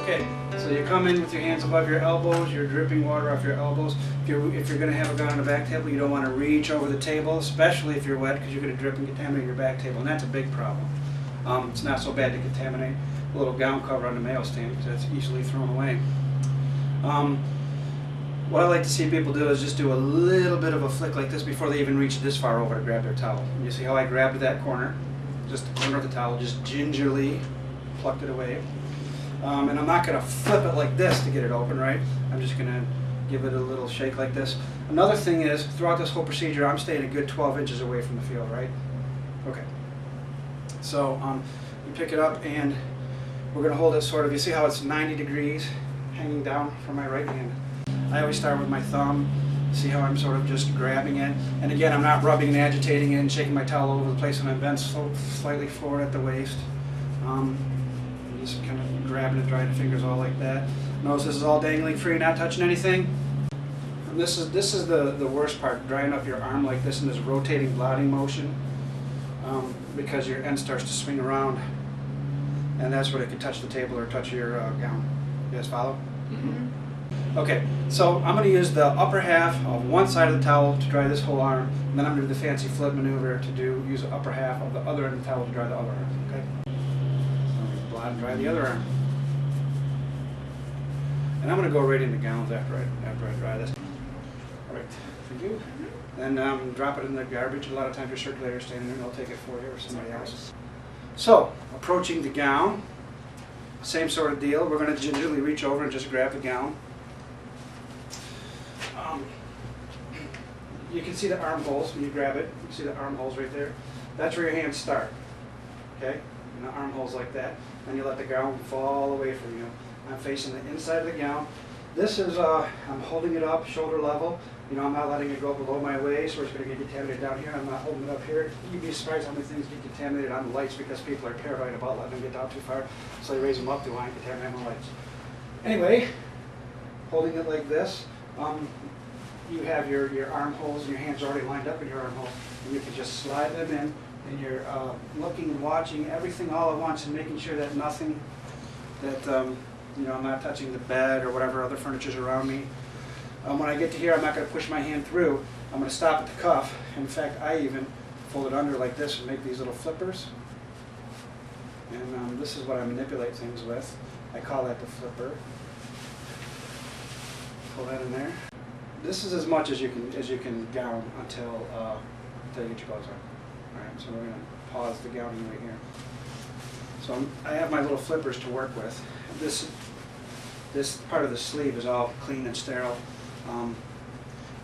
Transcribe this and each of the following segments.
Okay, so you come in with your hands above your elbows, you're dripping water off your elbows. If you're going to have a gun on the back table, you don't want to reach over the table, especially if you're wet, because you're going to drip and contaminate your back table, and that's a big problem. It's not so bad to contaminate a little gown cover on the mail stand, because that's easily thrown away. What I like to see people do is just do a little bit of a flick like this before they even reach this far over to grab their towel. You see how I grabbed that corner, just the corner of the towel, just gingerly plucked it away. And I'm not going to flip it like this to get it open, right? I'm just going to give it a little shake like this. Another thing is, throughout this whole procedure, I'm staying a good 12 inches away from the field, right? Okay. So you pick it up and we're going to hold it sort of, you see how it's 90 degrees hanging down from my right hand. I always start with my thumb. See how I'm sort of just grabbing it. And again, I'm not rubbing and agitating it and shaking my towel all over the place when I'm bent slightly forward at the waist. Just kind of grabbing it, drying the fingers all like that. Notice this is all dangling free, not touching anything. And this is the worst part, drying up your arm like this in this rotating blotting motion, because your end starts to swing around, and that's where it could touch the table or touch your gown. You guys follow? Mm-hmm. Okay, so I'm going to use the upper half of one side of the towel to dry this whole arm, and then I'm going to do the fancy flip maneuver to use the upper half of the other end of the towel to dry the other arm. Okay. And dry the other arm. And I'm going to go right into gowns after I dry this. Alright, thank you. Then drop it in the garbage. A lot of times your circulator is standing there and they'll take it for you or somebody else. So, approaching the gown, same sort of deal. We're going to gingerly reach over and just grab the gown. You can see the armholes when you grab it. You can see the armholes right there. That's where your hands start. Okay? And the armholes like that. And you let the gown fall away from you. I'm facing the inside of the gown. This is, I'm holding it up shoulder level. You know, I'm not letting it go below my waist or it's going to get contaminated down here. I'm not holding it up here. You'd be surprised how many things get contaminated on the lights because people are paranoid about letting them get down too far. So they raise them up to line contaminate the lights. Anyway, holding it like this, you have your armholes and your hands are already lined up in your armhole. And you can just slide them in. And you're looking and watching everything all at once and making sure that nothing, that you know, I'm not touching the bed or whatever other furniture's around me. When I get to here, I'm not going to push my hand through. I'm going to stop at the cuff. In fact, I even fold it under like this and make these little flippers. And this is what I manipulate things with. I call that the flipper. Pull that in there. This is as much as you can gown until you get your gloves on. Alright, so we're going to pause the gowning right here. So I have my little flippers to work with. This part of the sleeve is all clean and sterile.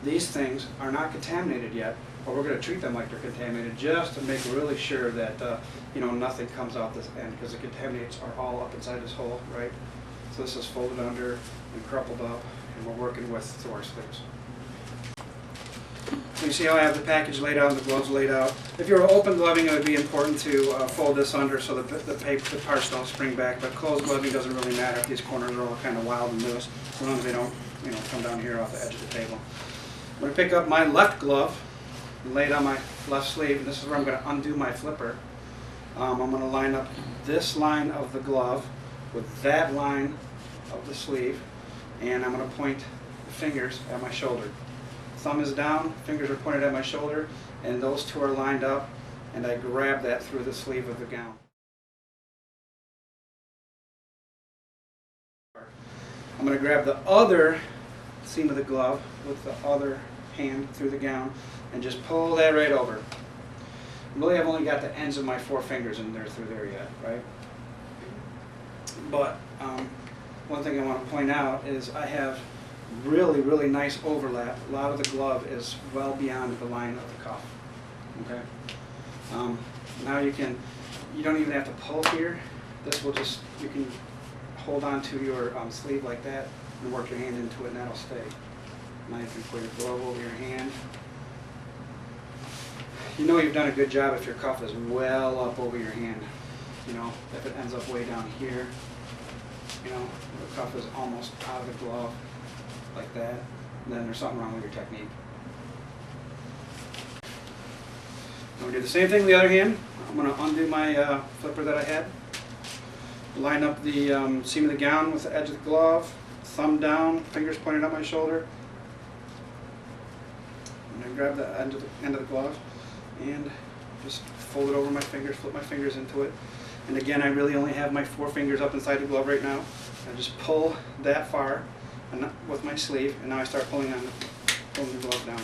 These things are not contaminated yet, but we're going to treat them like they're contaminated just to make really sure that you know, nothing comes out this end, because the contaminants are all up inside this hole, right? So this is folded under and crumpled up, and we're working with Thor sleeves. You see how I have the package laid out and the gloves laid out. If you're open gloving, it would be important to fold this under so that the parts don't spring back. But closed gloving doesn't really matter if these corners are all kind of wild and loose, as long as they don't, you know, come down here off the edge of the table. I'm going to pick up my left glove and lay it on my left sleeve. And this is where I'm going to undo my flipper. I'm going to line up this line of the glove with that line of the sleeve, and I'm going to point the fingers at my shoulder. Thumb is down, fingers are pointed at my shoulder, and those two are lined up, and I grab that through the sleeve of the gown. I'm going to grab the other seam of the glove with the other hand through the gown and just pull that right over. Really, I've only got the ends of my 4 fingers in there through there yet, right? But one thing I want to point out is I have really nice overlap. A lot of the glove is well beyond the line of the cuff. Okay. Now you don't even have to pull here. This will just, you can hold on to your sleeve like that and work your hand into it, and that'll stay. Now you can put your glove over your hand. You know you've done a good job if your cuff is well up over your hand. You know, if it ends up way down here, you know, the cuff is almost out of the glove, like that, then there's something wrong with your technique. I'm going to do the same thing with the other hand. I'm going to undo my flipper that I had. Line up the seam of the gown with the edge of the glove, thumb down, fingers pointing up my shoulder. And then grab the end of the glove and just fold it over my fingers, flip my fingers into it. And again, I really only have my 4 fingers up inside the glove right now. I just pull that far and with my sleeve, and now I start pulling the glove down.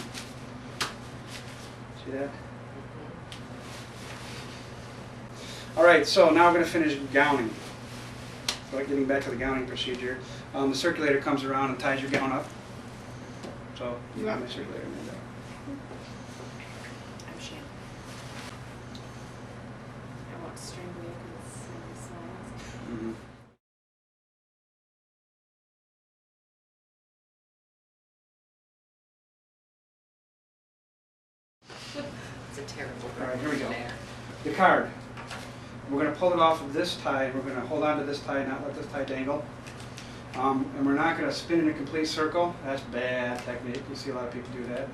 See that? All right, so now we're going to finish gowning. So getting back to the gowning procedure, the circulator comes around and ties your gown up. So you got my circulator in there. I'm Shannon. I walk straight away because it's so Mm-hmm. It's a terrible. All right, here we go. There. The card. We're going to pull it off of this tie. We're going to hold on to this tie, not let this tie dangle. And we're not going to spin in a complete circle. That's bad technique. You see a lot of people do that.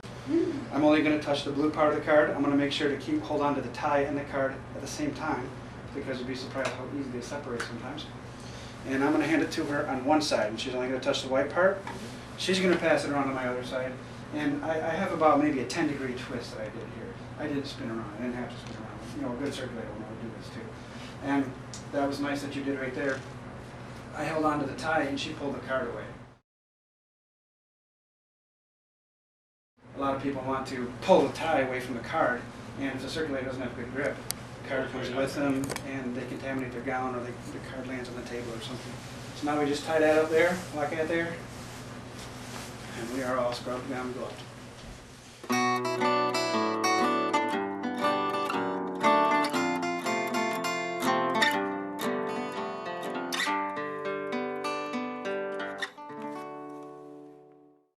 I'm only going to touch the blue part of the card. I'm going to make sure to hold on to the tie and the card at the same time, because you'd be surprised how easy they separate sometimes. And I'm going to hand it to her on one side, and she's only going to touch the white part. She's going to pass it around to my other side. And I have about maybe a 10-degree twist that I did here. I didn't spin around. I didn't have to spin around. You know, a good circulator will never do this too. And that was nice that you did right there. I held on to the tie and she pulled the card away. A lot of people want to pull the tie away from the card, and if the circulator doesn't have good grip, the card comes with them and they contaminate their gown, or the card lands on the table or something. So now we just tie that up there, lock it there, and we are all scrubbed down and gloved.